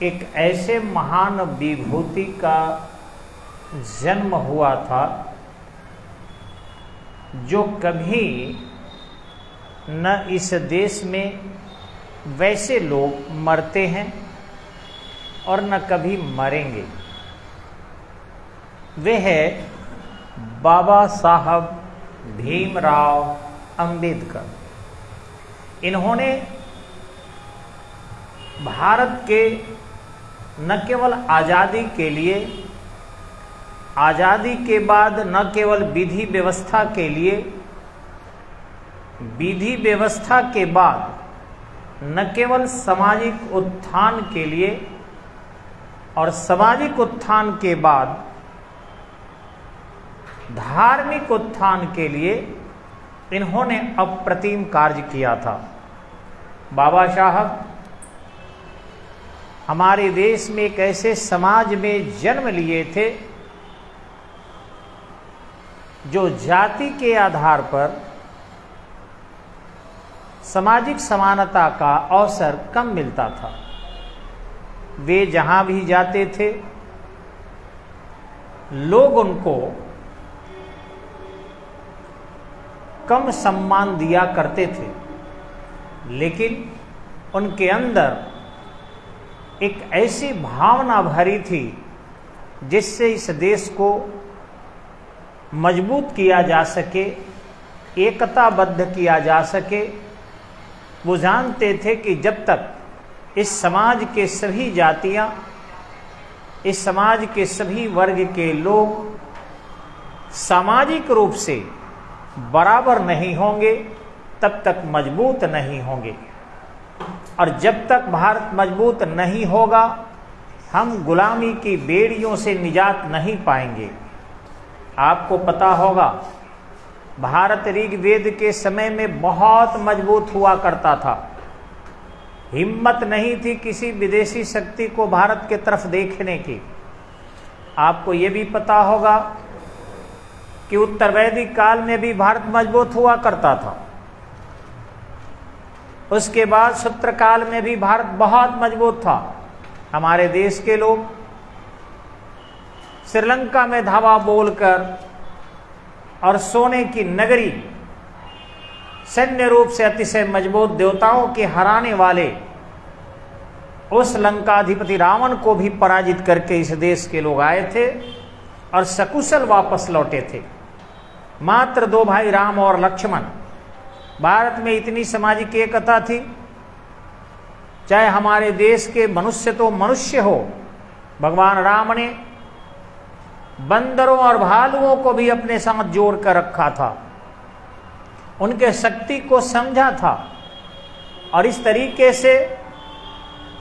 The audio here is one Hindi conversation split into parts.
एक ऐसे महान विभूति का जन्म हुआ था जो कभी न इस देश में वैसे लोग मरते हैं और न कभी मरेंगे। वे है बाबा साहब भीमराव अंबेडकर। इन्होंने भारत के न केवल आज़ादी के लिए, आज़ादी के बाद न केवल विधि व्यवस्था के लिए, विधि व्यवस्था के बाद न केवल सामाजिक उत्थान के लिए और सामाजिक उत्थान के बाद धार्मिक उत्थान के लिए इन्होंने अप्रतिम कार्य किया था। बाबा साहब हमारे देश में एक ऐसे समाज में जन्म लिए थे जो जाति के आधार पर सामाजिक समानता का अवसर कम मिलता था। वे जहां भी जाते थे लोग उनको कम सम्मान दिया करते थे, लेकिन उनके अंदर एक ऐसी भावना भरी थी जिससे इस देश को मजबूत किया जा सके, एकताबद्ध किया जा सके। वो जानते थे कि जब तक इस समाज के सभी जातियां, इस समाज के सभी वर्ग के लोग सामाजिक रूप से बराबर नहीं होंगे तब तक मजबूत नहीं होंगे, और जब तक भारत मजबूत नहीं होगा हम गुलामी की बेड़ियों से निजात नहीं पाएंगे। आपको पता होगा भारत ऋग्वेद के समय में बहुत मजबूत हुआ करता था। हिम्मत नहीं थी किसी विदेशी शक्ति को भारत के तरफ देखने की। आपको ये भी पता होगा कि उत्तर वैदिक काल में भी भारत मजबूत हुआ करता था। उसके बाद शूद्र काल में भी भारत बहुत मजबूत था। हमारे देश के लोग श्रीलंका में धावा बोलकर और सोने की नगरी, सैन्य रूप से अतिशय मजबूत, देवताओं के हराने वाले उस लंकाधिपति रावण को भी पराजित करके इस देश के लोग आए थे और सकुशल वापस लौटे थे। मात्र 2 भाई राम और लक्ष्मण। भारत में इतनी सामाजिक एकता थी, चाहे हमारे देश के मनुष्य तो मनुष्य हो, भगवान राम ने बंदरों और भालुओं को भी अपने साथ जोड़ कर रखा था, उनके शक्ति को समझा था, और इस तरीके से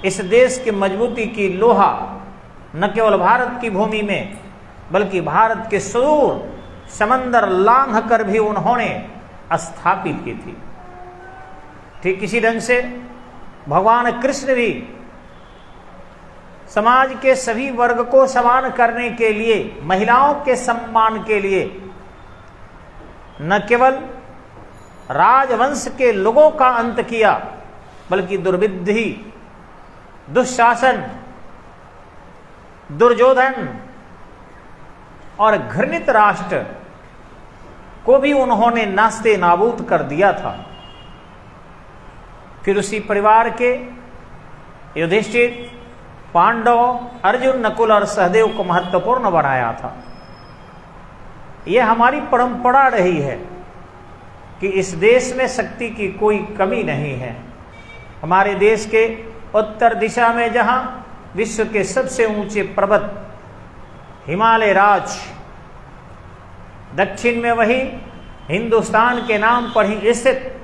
इस देश की मजबूती की लोहा न केवल भारत की भूमि में बल्कि भारत के सुदूर समंदर लांघ कर भी उन्होंने स्थापित की थी। ठीक इसी ढंग से भगवान कृष्ण भी समाज के सभी वर्ग को समान करने के लिए, महिलाओं के सम्मान के लिए न केवल राजवंश के लोगों का अंत किया बल्कि दुर्विधि, दुशासन, दुर्योधन और घृणित राष्ट्र को भी उन्होंने नास्ते नाबूद कर दिया था। फिर उसी परिवार के युधिष्ठिर, पांडव, अर्जुन, नकुल और सहदेव को महत्वपूर्ण बनाया था। यह हमारी परंपरा रही है कि इस देश में शक्ति की कोई कमी नहीं है। हमारे देश के उत्तर दिशा में जहां विश्व के सबसे ऊंचे पर्वत हिमालय राज, दक्षिण में वही हिंदुस्तान के नाम पर ही स्थित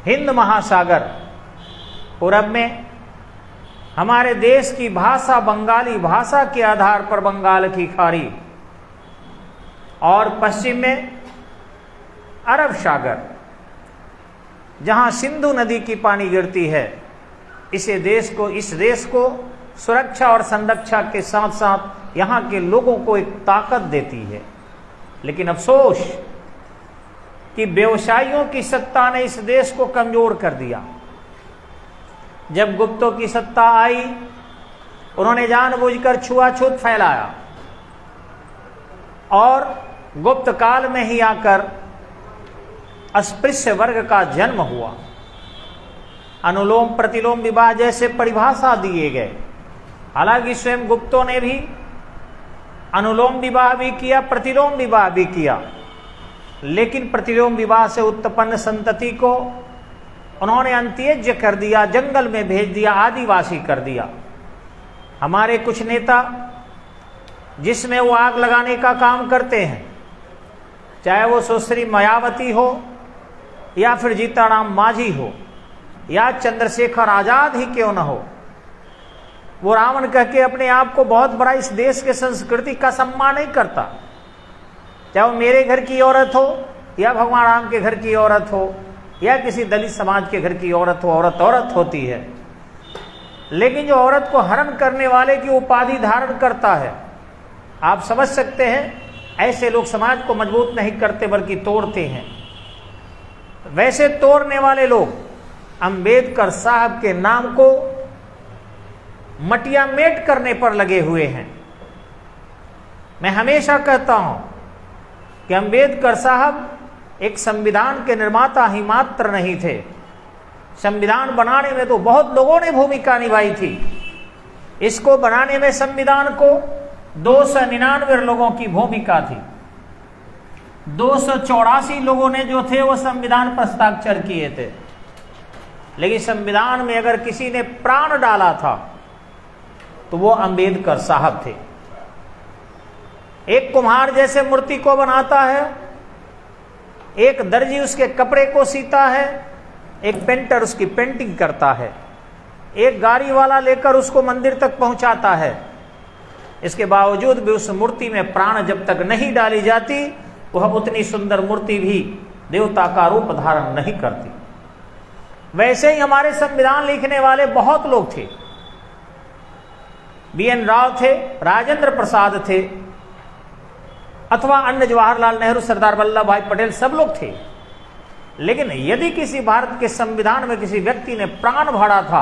हिंद महासागर, पूरब में हमारे देश की भाषा बंगाली भाषा के आधार पर बंगाल की खाड़ी, और पश्चिम में अरब सागर जहां सिंधु नदी की पानी गिरती है। इस देश को सुरक्षा और संरक्षा के साथ साथ यहाँ के लोगों को एक ताकत देती है। लेकिन अफसोस कि व्यवसायियों की सत्ता ने इस देश को कमजोर कर दिया। जब गुप्तों की सत्ता आई, उन्होंने जानबूझकर छुआछूत फैलाया और गुप्त काल में ही आकर अस्पृश्य वर्ग का जन्म हुआ। अनुलोम प्रतिलोम विवाह जैसे परिभाषा दिए गए। हालांकि स्वयं गुप्तों ने भी अनुलोम विवाह भी किया, प्रतिलोम विवाह भी किया, लेकिन प्रतिलोम विवाह से उत्पन्न संतति को उन्होंने अंत्येज्य कर दिया, जंगल में भेज दिया, आदिवासी कर दिया। हमारे कुछ नेता जिसमें वो आग लगाने का काम करते हैं, चाहे वो सुश्री मायावती हो या फिर जीताराम मांझी हो या चंद्रशेखर आजाद ही क्यों न हो, वो रावण कह के अपने आप को बहुत बड़ा इस देश के संस्कृति का सम्मान नहीं करता। चाहे वो मेरे घर की औरत हो या भगवान राम के घर की औरत हो या किसी दलित समाज के घर की औरत हो, औरत औरत होती है। लेकिन जो औरत को हरण करने वाले की उपाधि धारण करता है, आप समझ सकते हैं, ऐसे लोग समाज को मजबूत नहीं करते बल्कि तोड़ते हैं। वैसे तोड़ने वाले लोग अंबेडकर साहब के नाम को मटिया मेट करने पर लगे हुए हैं। मैं हमेशा कहता हूं कि अंबेडकर साहब एक संविधान के निर्माता ही मात्र नहीं थे, संविधान बनाने में तो बहुत लोगों ने भूमिका निभाई थी। इसको बनाने में संविधान को 299 लोगों की भूमिका थी। 284 लोगों ने जो थे वो संविधान पर हस्ताक्षर किए थे, लेकिन संविधान में अगर किसी ने प्राण डाला था तो वो अंबेडकर साहब थे। एक कुम्हार जैसे मूर्ति को बनाता है, एक दर्जी उसके कपड़े को सीता है, एक पेंटर उसकी पेंटिंग करता है, एक गाड़ी वाला लेकर उसको मंदिर तक पहुंचाता है। इसके बावजूद भी उस मूर्ति में प्राण जब तक नहीं डाली जाती, वह उतनी सुंदर मूर्ति भी देवता का रूप धारण नहीं करती। वैसे ही हमारे संविधान लिखने वाले बहुत लोग थे। BN राव थे, राजेंद्र प्रसाद थे, अथवा अन्य जवाहरलाल नेहरू, सरदार वल्लभ भाई पटेल, सब लोग थे। लेकिन यदि किसी भारत के संविधान में किसी व्यक्ति ने प्राण भरा था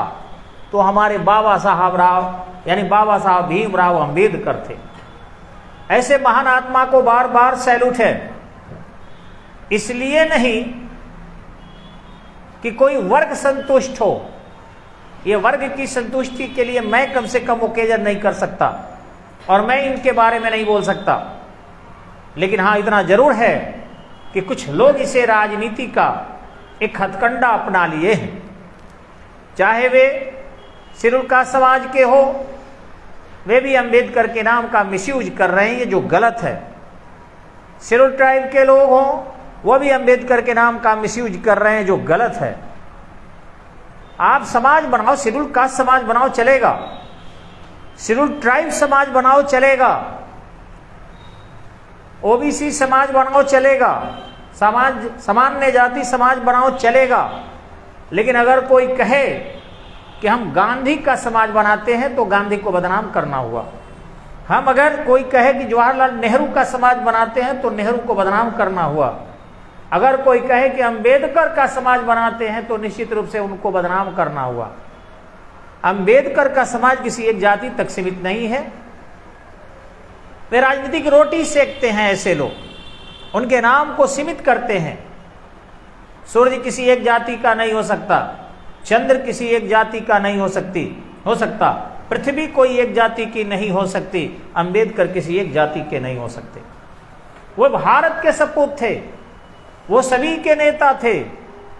तो हमारे बाबा साहब राव यानी बाबा साहब भीमराव अंबेडकर थे। ऐसे महान आत्मा को बार बार सैल्यूट है। इसलिए नहीं कि कोई वर्ग संतुष्ट हो, ये वर्ग की संतुष्टि के लिए मैं कम से कम ओकेजन नहीं कर सकता और मैं इनके बारे में नहीं बोल सकता। लेकिन हाँ, इतना जरूर है कि कुछ लोग इसे राजनीति का एक हथकंडा अपना लिए हैं। चाहे वे शेड्यूल कास्ट समाज के हो, वे भी अंबेडकर के नाम का मिसयूज कर रहे हैं, ये जो गलत है। शेड्यूल ट्राइब के लोग हों, वो भी अंबेडकर के नाम का मिसयूज कर रहे हैं, जो गलत है। आप समाज बनाओ, शेड्यूल कास्ट समाज बनाओ, चलेगा। शेड्यूल ट्राइब समाज बनाओ, चलेगा। OBC समाज बनाओ, चलेगा। सामान्य जाति समाज बनाओ, चलेगा। लेकिन अगर कोई कहे कि हम गांधी का समाज बनाते हैं तो गांधी को बदनाम करना हुआ। हम अगर कोई कहे कि जवाहरलाल नेहरू का समाज बनाते हैं तो नेहरू को बदनाम करना हुआ। अगर कोई कहे कि अंबेडकर का समाज बनाते हैं तो निश्चित रूप से उनको बदनाम करना हुआ। अंबेडकर का समाज किसी एक जाति तक सीमित नहीं है। वे राजनीतिक रोटी सेकते हैं ऐसे लोग, उनके नाम को सीमित करते हैं। सूर्य किसी एक जाति का नहीं हो सकता, चंद्र किसी एक जाति का नहीं हो सकता, पृथ्वी कोई एक जाति की नहीं हो सकती, अंबेडकर किसी एक जाति के नहीं हो सकते। वो भारत के सपूत थे, वो सभी के नेता थे,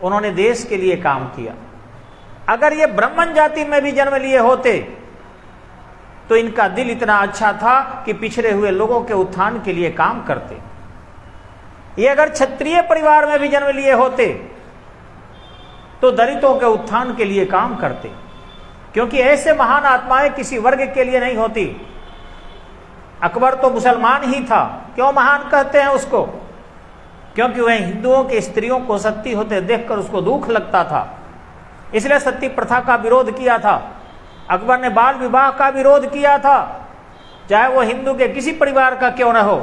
उन्होंने देश के लिए काम किया। अगर ये ब्राह्मण जाति में भी जन्म लिए होते तो इनका दिल इतना अच्छा था कि पिछड़े हुए लोगों के उत्थान के लिए काम करते। ये अगर क्षत्रिय परिवार में भी जन्म लिए होते तो दलितों के उत्थान के लिए काम करते, क्योंकि ऐसे महान आत्माएं किसी वर्ग के लिए नहीं होती। अकबर तो मुसलमान ही था, क्यों महान कहते हैं उसको? क्योंकि वह हिंदुओं के स्त्रियों को सती होते देखकर उसको दुख लगता था, इसलिए सती प्रथा का विरोध किया था। अकबर ने बाल विवाह का विरोध किया था, चाहे वो हिंदू के किसी परिवार का क्यों न हो।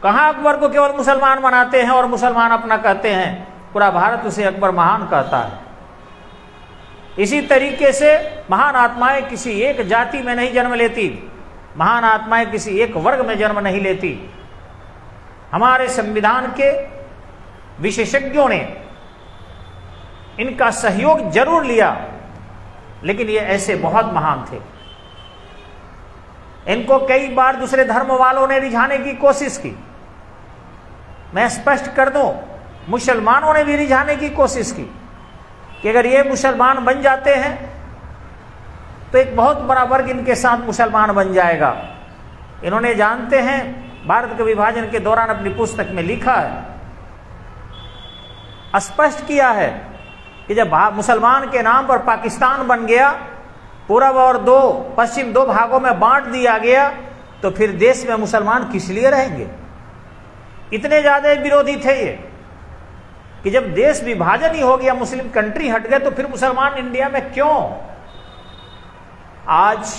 कहां अकबर को केवल मुसलमान मनाते हैं और मुसलमान अपना कहते हैं, पूरा भारत उसे अकबर महान कहता है। इसी तरीके से महान आत्माएं किसी एक जाति में नहीं जन्म लेती, महान आत्माएं किसी एक वर्ग में जन्म नहीं लेती। हमारे संविधान के विशेषज्ञों ने इनका सहयोग जरूर लिया, लेकिन ये ऐसे बहुत महान थे। इनको कई बार दूसरे धर्म वालों ने रिझाने की कोशिश की। मैं स्पष्ट कर दूं, मुसलमानों ने भी रिझाने की कोशिश की कि अगर ये मुसलमान बन जाते हैं तो एक बहुत बड़ा वर्ग इनके साथ मुसलमान बन जाएगा। इन्होंने जानते हैं, भारत के विभाजन के दौरान अपनी पुस्तक में लिखा है, स्पष्ट किया है कि जब मुसलमान के नाम पर पाकिस्तान बन गया, पूरब और पश्चिम दो भागों में बांट दिया गया, तो फिर देश में मुसलमान किस लिए रहेंगे। इतने ज्यादा विरोधी थे ये कि जब देश विभाजन ही हो गया, मुस्लिम कंट्री हट गए, तो फिर मुसलमान इंडिया में क्यों। आज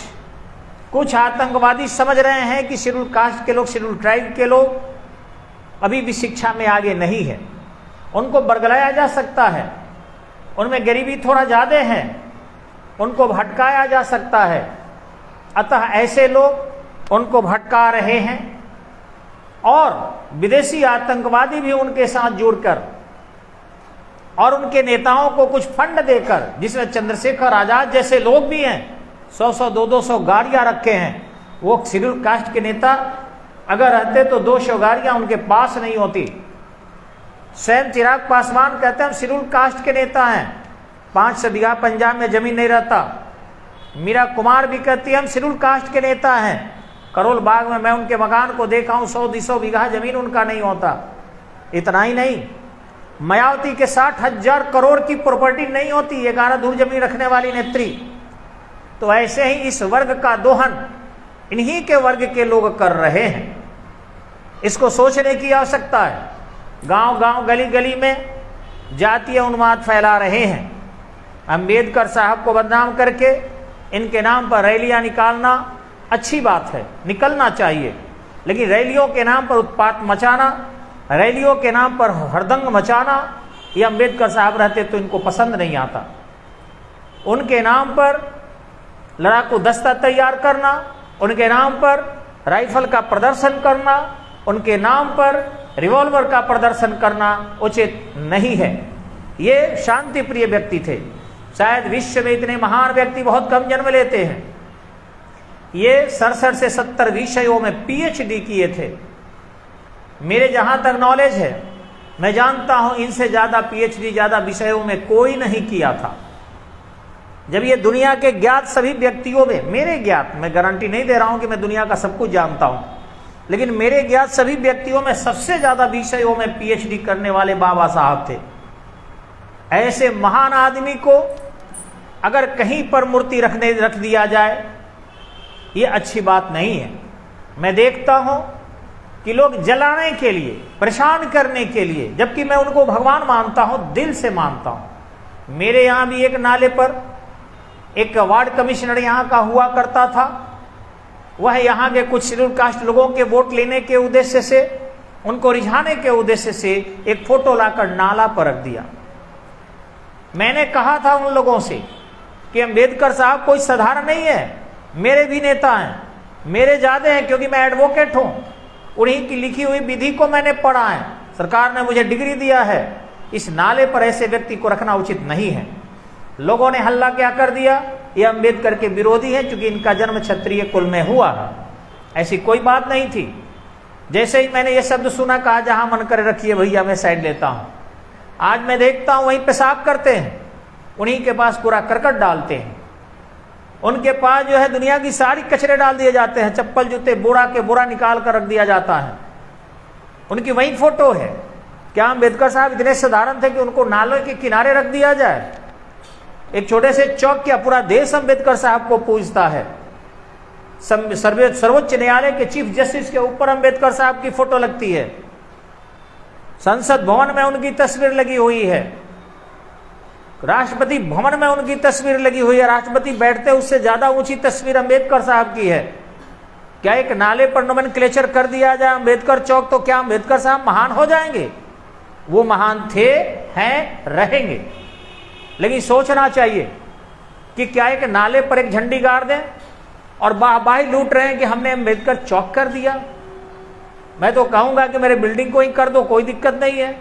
कुछ आतंकवादी समझ रहे हैं कि शेड्यूल कास्ट के लोग, शेड्यूल ट्राइब के लोग अभी भी शिक्षा में आगे नहीं है, उनको बरगलाया जा सकता है, उनमें गरीबी थोड़ा ज्यादा है, उनको भटकाया जा सकता है। अतः ऐसे लोग उनको भटका रहे हैं और विदेशी आतंकवादी भी उनके साथ जुड़कर और उनके नेताओं को कुछ फंड देकर, जिसमें चंद्रशेखर आजाद जैसे लोग भी हैं, 100-100, 200 गाड़ियां रखे हैं। वो शेड्यूल कास्ट के नेता अगर रहते तो 200 गाड़ियां उनके पास नहीं होती। स्वयं चिराग पासवान कहते हैं हम शेड्यूल कास्ट के नेता हैं, 500 बीघा पंजाब में जमीन नहीं रहता। मीरा कुमार भी कहती है हम शेड्यूल कास्ट के नेता हैं, करोल बाग में मैं उनके मकान को देखा हूं, 100-200 बीघा जमीन उनका नहीं होता। इतना ही नहीं, मायावती के 60,000 करोड़ की प्रॉपर्टी नहीं होती, 11 दूर जमीन रखने वाली नेत्री। तो ऐसे ही इस वर्ग का दोहन इन्हीं के वर्ग के लोग कर रहे हैं। इसको सोचने की आवश्यकता है। गांव गांव गली गली में जातीय उन्माद फैला रहे हैं। अंबेडकर साहब को बदनाम करके इनके नाम पर रैलियां निकालना अच्छी बात है, निकलना चाहिए, लेकिन रैलियों के नाम पर उत्पात मचाना, रैलियों के नाम पर हरदंग मचाना, ये अंबेडकर साहब रहते तो इनको पसंद नहीं आता। उनके नाम पर लड़ाकू दस्ता तैयार करना, उनके नाम पर राइफल का प्रदर्शन करना, उनके नाम पर रिवॉल्वर का प्रदर्शन करना उचित नहीं है। ये शांति प्रिय व्यक्ति थे। शायद विश्व में इतने महान व्यक्ति बहुत कम जन्म लेते हैं। ये 67 से 70 विषयों में पीएचडी किए थे। मेरे जहां तक नॉलेज है, मैं जानता हूं इनसे ज्यादा पीएचडी ज्यादा विषयों में कोई नहीं किया था। जब ये दुनिया के ज्ञात सभी व्यक्तियों में, मेरे ज्ञात, मैं गारंटी नहीं दे रहा हूं कि मैं दुनिया का सब कुछ जानता हूं, लेकिन मेरे ज्ञात सभी व्यक्तियों में सबसे ज्यादा विषयों में पीएचडी करने वाले बाबा साहब थे। ऐसे महान आदमी को अगर कहीं पर मूर्ति रख दिया जाए, ये अच्छी बात नहीं है। मैं देखता हूं कि लोग जलाने के लिए, परेशान करने के लिए, जबकि मैं उनको भगवान मानता हूं, दिल से मानता हूं। मेरे यहां भी एक नाले पर एक वार्ड कमिश्नर यहां का हुआ करता था। वह यहां के कुछ शेड्यूल कास्ट लोगों के वोट लेने के उद्देश्य से, उनको रिझाने के उद्देश्य से एक फोटो लाकर नाला पर रख दिया। मैंने कहा था उन लोगों से कि अंबेडकर साहब कोई साधारण नहीं है, मेरे भी नेता हैं, मेरे ज्यादा हैं, क्योंकि मैं एडवोकेट हूं। उन्हीं की लिखी हुई विधि को मैंने पढ़ा है, सरकार ने मुझे डिग्री दिया है। इस नाले पर ऐसे व्यक्ति को रखना उचित नहीं है। लोगों ने हल्ला क्या कर दिया, ये अंबेडकर के विरोधी हैं, क्योंकि इनका जन्म क्षत्रिय कुल में हुआ है। ऐसी कोई बात नहीं थी। जैसे ही मैंने ये शब्द सुना, कहा जहां मन करे रखिए भैया, मैं साइड लेता हूं। आज मैं देखता हूं वहीं पेशाब करते हैं, उन्हीं के पास पूरा करकट डालते हैं, उनके पास जो है दुनिया की सारी कचरे डाल दिए जाते हैं, चप्पल जूते बोरा के बोरा निकाल कर रख दिया जाता है। उनकी वही फोटो है। क्या अंबेडकर साहब इतने साधारण थे कि उनको नाले के किनारे रख दिया जाए? एक छोटे से चौक, क्या पूरा देश अंबेडकर साहब को पूजता है। सर्वोच्च न्यायालय के चीफ जस्टिस के ऊपर अंबेडकर साहब की फोटो लगती है। संसद भवन में उनकी तस्वीर लगी हुई है। राष्ट्रपति भवन में उनकी तस्वीर लगी हुई है। राष्ट्रपति बैठते उससे ज्यादा ऊंची तस्वीर अंबेडकर साहब की है। क्या एक नाले पर नोमेनक्लेचर कर दिया जाए अंबेडकर चौक, तो क्या अंबेडकर साहब महान हो जाएंगे? वो महान थे, हैं, रहेंगे। लेकिन सोचना चाहिए कि क्या एक नाले पर एक झंडी गाड़ दें और वाहवाही लूट रहे हैं कि हमने अम्बेडकर चौक कर दिया। मैं तो कहूंगा कि मेरे बिल्डिंग को ही कर दो, कोई दिक्कत नहीं है,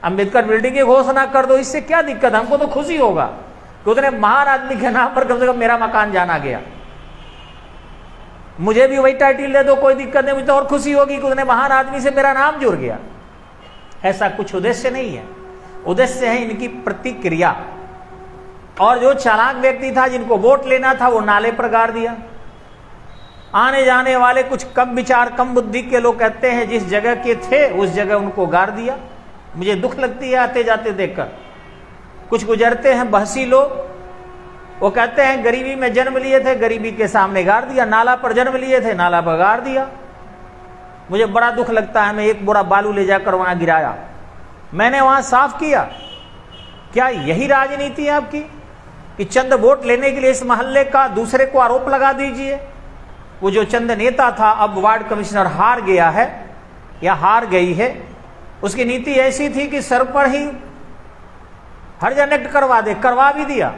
अम्बेडकर बिल्डिंग की घोषणा कर दो, इससे क्या दिक्कत, हमको तो खुशी होगा कि उतने महान आदमी के नाम पर कम से कम मेरा मकान जाना गया। मुझे भी वही टाइटल दे दो, कोई दिक्कत नहीं, मुझे तो और खुशी होगी कि उतने महान आदमी से मेरा नाम जुड़ गया। ऐसा कुछ उद्देश्य नहीं है, उद्देश्य है इनकी प्रतिक्रिया। और जो चालाक व्यक्ति था, जिनको वोट लेना था, वो नाले पर गाड़ दिया। आने जाने वाले कुछ कम विचार कम बुद्धि के लोग कहते हैं जिस जगह के थे उस जगह उनको गाड़ दिया। मुझे दुख लगती है आते जाते देखकर। कुछ गुजरते हैं बहसी लोग, वो कहते हैं गरीबी में जन्म लिए थे, गरीबी के सामने गाड़ दिया, नाला पर जन्म लिए थे, नाला पर गाड़ दिया। मुझे बड़ा दुख लगता है। मैं एक बोरा बालू ले जाकर वहां गिराया, मैंने वहां साफ किया। क्या यही राजनीति है आपकी कि चंद वोट लेने के लिए इस मोहल्ले का दूसरे को आरोप लगा दीजिए? वो जो चंद नेता था, अब वार्ड कमिश्नर हार गया है या हार गई है, उसकी नीति ऐसी थी कि सर पर ही हर्ज एनेक्ट करवा दे, करवा भी दिया।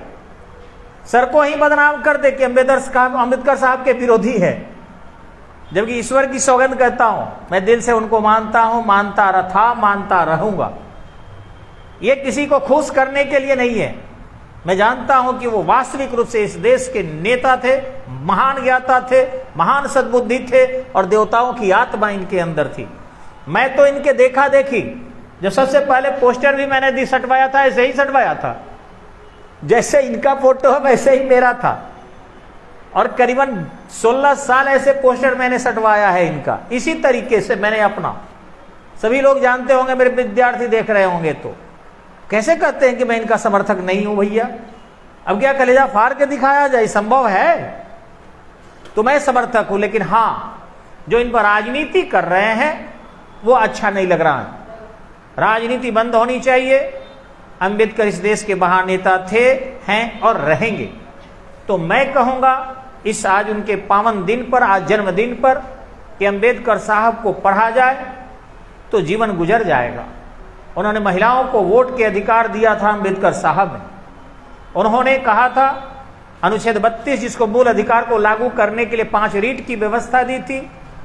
सर को ही बदनाम कर दे कि अम्बेडकर साहब के विरोधी है, जबकि ईश्वर की सौगंध कहता हूं, मैं दिल से उनको मानता हूं, मानता रहा, मानता रहूंगा। ये किसी को खुश करने के लिए नहीं है। मैं जानता हूं कि वो वास्तविक रूप से इस देश के नेता थे, महान ज्ञाता थे, महान सद्बुद्धि थे और देवताओं की आत्मा इनके अंदर थी। मैं तो इनके देखा देखी, जो सबसे पहले पोस्टर भी मैंने सटवाया था, ऐसे ही सटवाया था, जैसे इनका फोटो है वैसे ही मेरा था। और करीबन 16 साल ऐसे पोस्टर मैंने सटवाया है इनका, इसी तरीके से मैंने अपना। सभी लोग जानते होंगे, मेरे विद्यार्थी देख रहे होंगे, तो कैसे कहते हैं कि मैं इनका समर्थक नहीं हूं भैया? अब क्या कलेजा फाड़ के दिखाया जाए, संभव है? तो मैं समर्थक हूं, लेकिन हां, जो इन पर राजनीति कर रहे हैं वो अच्छा नहीं लग रहा है। राजनीति बंद होनी चाहिए। अंबेडकर इस देश के महान नेता थे, हैं और रहेंगे। तो मैं कहूंगा इस आज उनके पावन दिन पर, आज जन्मदिन पर, कि अंबेडकर साहब को पढ़ा जाए तो जीवन गुजर जाएगा। उन्होंने महिलाओं को वोट के अधिकार दिया था अंबेडकर साहब ने। उन्होंने कहा था अनुच्छेद 32, जिसको मूल अधिकार को लागू करने के लिए 5 रीट की व्यवस्था दी थी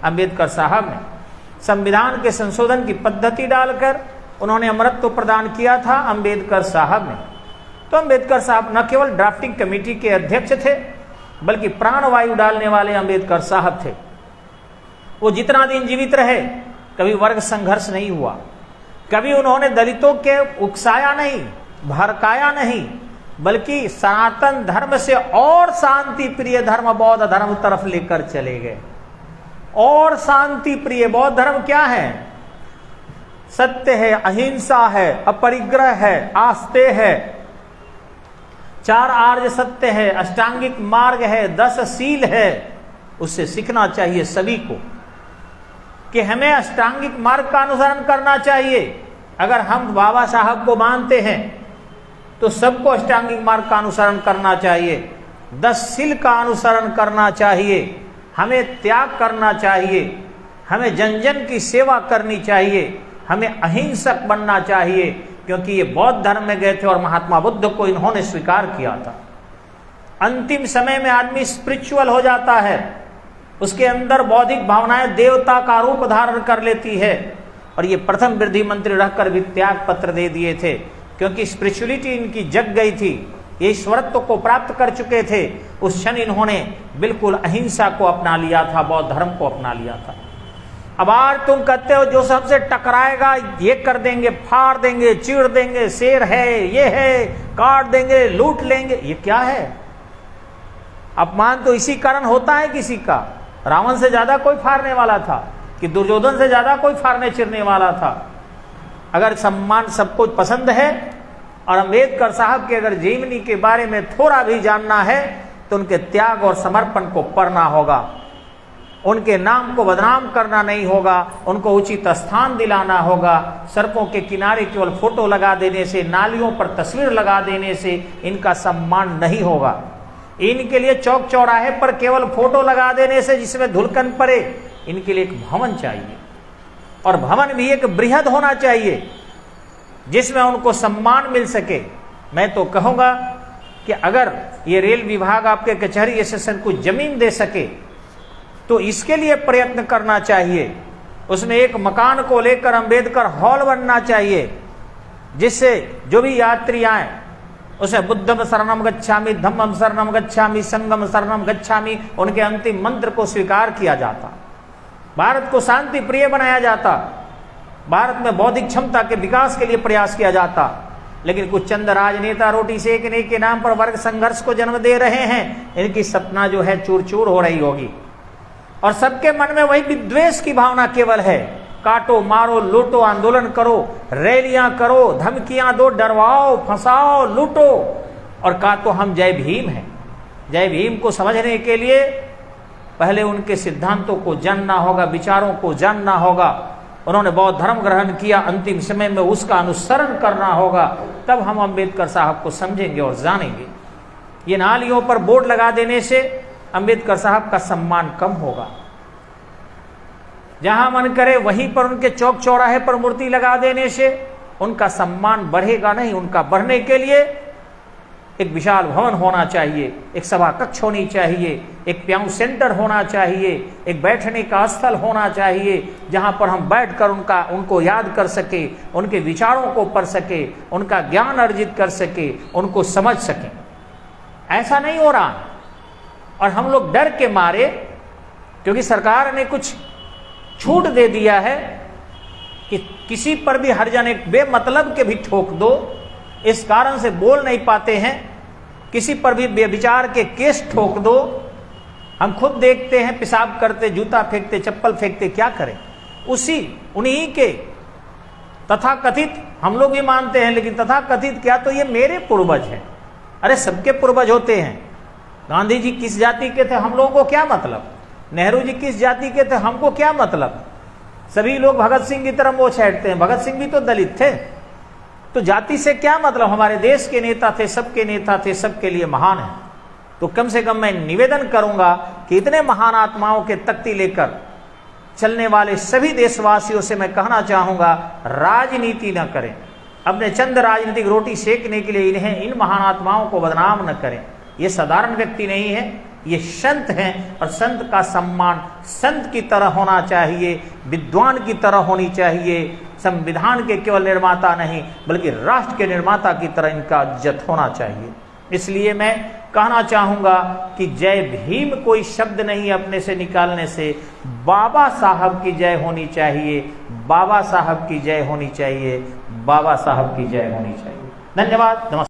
अंबेडकर साहब ने। संविधान के संशोधन की पद्धति डालकर उन्होंने अमरत्व प्रदान किया था अंबेडकर साहब ने। तो अंबेडकर साहब न केवल ड्राफ्टिंग कमेटी के अध्यक्ष थे, बल्कि प्राणवायु डालने वाले अंबेडकर साहब थे। वो जितना दिन जीवित रहे कभी वर्ग संघर्ष नहीं हुआ, कभी उन्होंने दलितों के उकसाया नहीं, भड़काया नहीं, बल्कि सनातन धर्म से और शांति प्रिय धर्म बौद्ध धर्म तरफ लेकर चले गए। और शांति प्रिय बौद्ध धर्म क्या है? सत्य है, अहिंसा है, अपरिग्रह है, आस्ते है, 4 आर्य सत्य है, अष्टांगिक मार्ग है, 10 शील है। उससे सीखना चाहिए सभी को कि हमें अष्टांगिक मार्ग का अनुसरण करना चाहिए। अगर हम बाबा साहब को मानते हैं तो सबको अष्टांगिक मार्ग का अनुसरण करना चाहिए, 10 शील का अनुसरण करना चाहिए, हमें त्याग करना चाहिए, हमें जन जन की सेवा करनी चाहिए, हमें अहिंसक बनना चाहिए, क्योंकि ये बौद्ध धर्म में गए थे और महात्मा बुद्ध को इन्होंने स्वीकार किया था। अंतिम समय में आदमी स्पिरिचुअल हो जाता है, उसके अंदर बौद्धिक भावनाएं देवता का रूप धारण कर लेती है। और ये प्रथम वृद्धि मंत्री रहकर भी त्याग पत्र दे दिए थे, क्योंकि स्पिरिचुअलिटी इनकी जग गई थी, ये ईश्वरत्व को प्राप्त कर चुके थे। उस क्षण इन्होंने बिल्कुल अहिंसा को अपना लिया था, बौद्ध धर्म को अपना लिया था। अब आज तुम कहते हो जो सबसे टकराएगा ये कर देंगे, फाड़ देंगे, चीड़ देंगे, शेर है, ये है, काट देंगे, लूट लेंगे। ये क्या है? अपमान तो इसी कारण होता है किसी का। रावण से ज्यादा कोई फाड़ने वाला था कि दुर्योधन से ज्यादा कोई फाड़ने चिरने वाला था? अगर सम्मान सबको पसंद है और अंबेडकर साहब के अगर जीवनी के बारे में थोड़ा भी जानना है तो उनके त्याग और समर्पण को पढ़ना होगा। उनके नाम को बदनाम करना नहीं होगा, उनको उचित स्थान दिलाना होगा। सड़कों के किनारे केवल फोटो लगा देने से, नालियों पर तस्वीर लगा देने से इनका सम्मान नहीं होगा। इनके लिए चौक चौराहे पर केवल फोटो लगा देने से जिसमें धुलकन पड़े, इनके लिए एक भवन चाहिए, और भवन भी एक बृहद होना चाहिए जिसमें उनको सम्मान मिल सके। मैं तो कहूंगा कि अगर ये रेल विभाग आपके कचहरी स्टेशन को जमीन दे सके तो इसके लिए प्रयत्न करना चाहिए। उसमें एक मकान को लेकर अंबेडकर हॉल बनना चाहिए, जिससे जो भी यात्री आए उसे बुद्धम शरणम गच्छामि, धम्मम शरणम गच्छामि, संगम शरणम गच्छामि, उनके अंतिम मंत्र को स्वीकार किया जाता, भारत को शांति प्रिय बनाया जाता, भारत में बौद्धिक क्षमता के विकास के लिए प्रयास किया जाता। लेकिन कुछ चंद राजनेता रोटी सेकने के नाम पर वर्ग संघर्ष को जन्म दे रहे हैं। इनकी सपना जो है चूर चूर हो रही होगी और सबके मन में वही विद्वेष की भावना केवल है। काटो, मारो, लूटो, आंदोलन करो, रैलियां करो, धमकियां दो, डरवाओ, फंसाओ, लूटो और कहा तो हम जय भीम हैं। जय भीम को समझने के लिए पहले उनके सिद्धांतों को जानना होगा, विचारों को जानना होगा। उन्होंने बौद्ध धर्म ग्रहण किया, अंतिम समय में उसका अनुसरण करना होगा, तब हम अंबेडकर साहब को समझेंगे और जानेंगे। ये नालियों पर बोर्ड लगा देने से अंबेडकर साहब का सम्मान कम होगा। जहां मन करे वहीं पर उनके चौक चौराहे पर मूर्ति लगा देने से उनका सम्मान बढ़ेगा नहीं। उनका बढ़ने के लिए एक विशाल भवन होना चाहिए, एक सभा कक्ष होनी चाहिए, एक प्याऊ सेंटर होना चाहिए, एक बैठने का स्थल होना चाहिए, जहां पर हम बैठकर उनको याद कर सके, उनके विचारों को पढ़ सके, उनका ज्ञान अर्जित कर सके, उनको समझ सके। ऐसा नहीं हो रहा और हम लोग डर के मारे, क्योंकि सरकार ने कुछ छूट दे दिया है कि किसी पर भी हरजाने बेमतलब के भी ठोक दो, इस कारण से बोल नहीं पाते हैं। किसी पर भी बेविचार के केस ठोक दो। हम खुद देखते हैं, पेशाब करते, जूता फेंकते, चप्पल फेंकते, क्या करें? उन्हीं के तथाकथित, हम लोग भी मानते हैं, लेकिन तथाकथित क्या, तो ये मेरे पूर्वज हैं। अरे सबके पूर्वज होते हैं। गांधी जी किस जाति के थे, हम लोगों को क्या मतलब? नेहरू जी किस जाति के थे, हमको क्या मतलब? सभी लोग भगत सिंह की तरफ वो छेड़ते हैं, भगत सिंह भी तो दलित थे। तो जाति से क्या मतलब? हमारे देश के नेता थे, सबके नेता थे, सबके लिए महान है। तो कम से कम मैं निवेदन करूंगा कि इतने महान आत्माओं के तख्ती लेकर चलने वाले सभी देशवासियों से मैं कहना चाहूंगा, राजनीति न करें। अपने चंद राजनीतिक रोटी सेकने के लिए इन महान आत्माओं को बदनाम न करें। ये साधारण व्यक्ति नहीं है, ये संत हैं और संत का सम्मान संत की तरह होना चाहिए, विद्वान की तरह होनी चाहिए। संविधान के केवल निर्माता नहीं बल्कि राष्ट्र के निर्माता की तरह इनका इज्जत होना चाहिए। इसलिए मैं कहना चाहूंगा कि जय भीम कोई शब्द नहीं अपने से निकालने से, बाबा साहब की जय होनी चाहिए, बाबा साहब की जय होनी चाहिए, बाबा साहब की जय होनी चाहिए। धन्यवाद, नमस्कार।